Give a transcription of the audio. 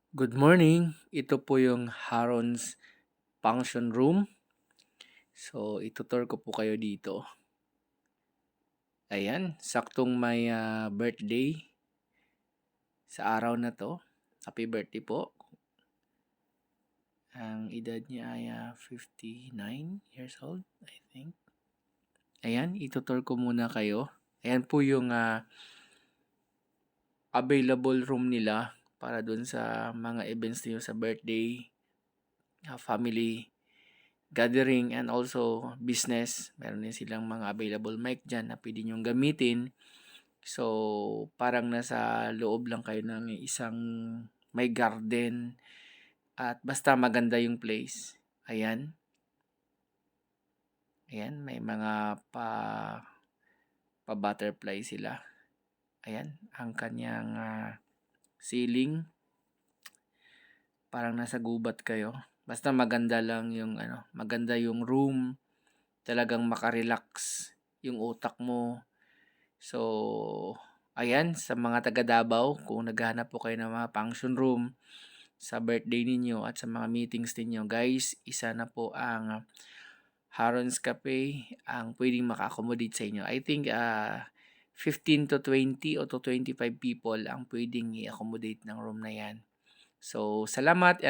Good morning. Ito po yung Haron's function room. So, itutur ko po kayo dito. Ayan, saktong may birthday sa araw na to. Happy birthday po. Ang edad niya ay 59 years old, I think. Ayan, itutur ko muna kayo. Ayan po yung available room nila para dun sa mga events niyo sa birthday, family gathering, and also business. Meron din silang mga available mic dyan na pwede nyong gamitin. So, parang nasa loob lang kayo ng isang may garden at basta maganda yung place. Ayan. Ayan, may mga pa-butterfly sila. Ayan, ang kanyang ceiling. Parang nasa gubat kayo. Basta maganda lang yung maganda yung room. Talagang makarelax yung utak mo. So, ayan, sa mga taga Davao, kung naghahanap po kayo ng mga function room sa birthday ninyo at sa mga meetings ninyo, guys, isa na po ang Haron's Cafe ang pwedeng maka-accommodate sa inyo. I think 15 to 20 o to 25 people ang pwedeng i-accommodate ng room na yan. So, salamat.